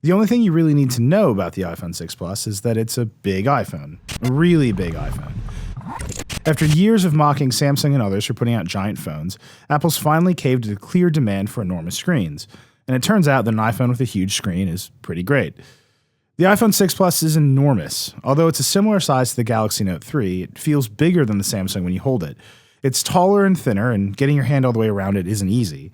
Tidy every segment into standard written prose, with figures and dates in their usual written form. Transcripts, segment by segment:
The only thing you really need to know about the iPhone 6 Plus is that it's a big iPhone. A really big iPhone. After years of mocking Samsung and others for putting out giant phones, Apple's finally caved to the clear demand for enormous screens. And it turns out that an iPhone with a huge screen is pretty great. The iPhone 6 Plus is enormous. Although it's a similar size to the Galaxy Note 3, it feels bigger than the Samsung when you hold it. It's taller and thinner, and getting your hand all the way around it isn't easy.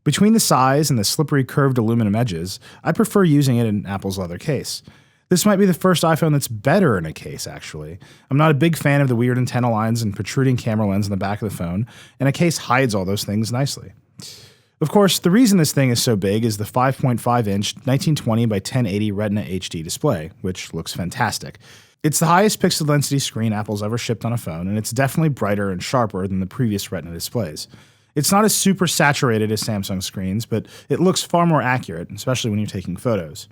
Between the size and the slippery curved aluminum edges, I prefer using it in Apple's leather case. This might be the first iPhone that's better in a case, actually. I'm not a big fan of the weird antenna lines and protruding camera lens in the back of the phone, and a case hides all those things nicely. Of course, the reason this thing is so big is the 5.5-inch 1920 by 1080 Retina HD display, which looks fantastic. It's the highest pixel density screen Apple's ever shipped on a phone, and it's definitely brighter and sharper than the previous Retina displays. It's not as super saturated as Samsung screens, but it looks far more accurate, especially when you're taking photos.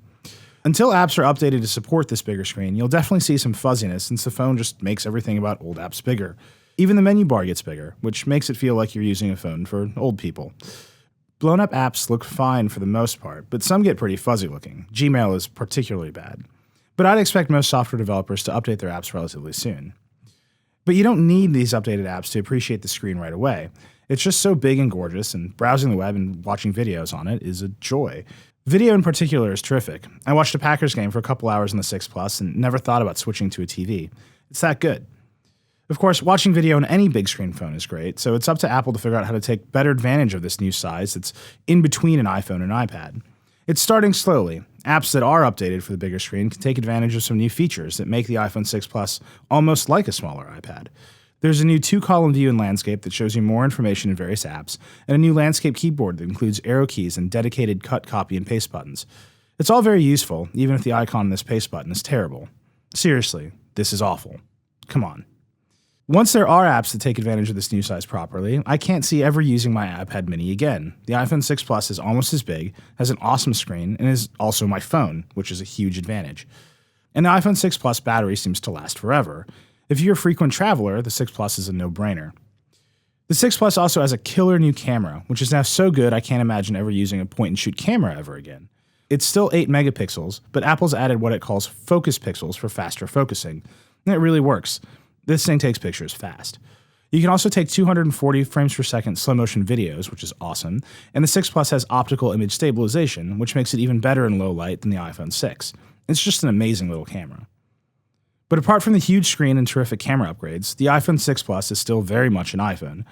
Until apps are updated to support this bigger screen, you'll definitely see some fuzziness since the phone just makes everything about old apps bigger. Even the menu bar gets bigger, which makes it feel like you're using a phone for old people. Blown-up apps look fine for the most part, but some get pretty fuzzy looking. Gmail is particularly bad. But I'd expect most software developers to update their apps relatively soon. But you don't need these updated apps to appreciate the screen right away. It's just so big and gorgeous, and browsing the web and watching videos on it is a joy. Video in particular is terrific. I watched a Packers game for a couple hours on the 6 Plus and never thought about switching to a TV. It's that good. Of course, watching video on any big screen phone is great, so it's up to Apple to figure out how to take better advantage of this new size that's in between an iPhone and iPad. It's starting slowly. Apps that are updated for the bigger screen can take advantage of some new features that make the iPhone 6 Plus almost like a smaller iPad. There's a new 2-column view in landscape that shows you more information in various apps, and a new landscape keyboard that includes arrow keys and dedicated cut, copy, and paste buttons. It's all very useful, even if the icon on this paste button is terrible. Seriously, this is awful. Come on. Once there are apps that take advantage of this new size properly, I can't see ever using my iPad mini again. The iPhone 6 Plus is almost as big, has an awesome screen, and is also my phone, which is a huge advantage. And the iPhone 6 Plus battery seems to last forever. If you're a frequent traveler, the 6 Plus is a no-brainer. The 6 Plus also has a killer new camera, which is now so good I can't imagine ever using a point-and-shoot camera ever again. It's still 8 megapixels, but Apple's added what it calls focus pixels for faster focusing, and it really works. This thing takes pictures fast. You can also take 240 frames per second slow-motion videos, which is awesome, and the 6 Plus has optical image stabilization, which makes it even better in low light than the iPhone 6. It's just an amazing little camera. But apart from the huge screen and terrific camera upgrades, the iPhone 6 Plus is still very much an iPhone.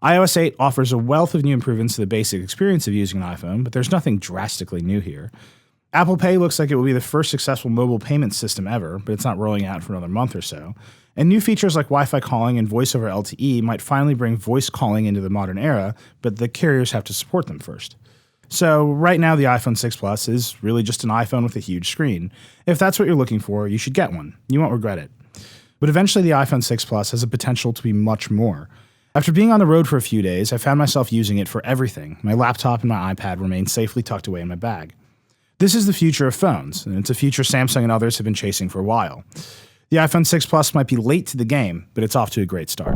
iOS 8 offers a wealth of new improvements to the basic experience of using an iPhone, but there's nothing drastically new here. Apple Pay looks like it will be the first successful mobile payment system ever, but it's not rolling out for another month or so. And new features like Wi-Fi calling and voice over LTE might finally bring voice calling into the modern era, but the carriers have to support them first. So right now the iPhone 6 Plus is really just an iPhone with a huge screen. If that's what you're looking for, you should get one. You won't regret it. But eventually the iPhone 6 Plus has the potential to be much more. After being on the road for a few days, I found myself using it for everything. My laptop and my iPad remain safely tucked away in my bag. This is the future of phones, and it's a future Samsung and others have been chasing for a while. The iPhone 6 Plus might be late to the game, but it's off to a great start.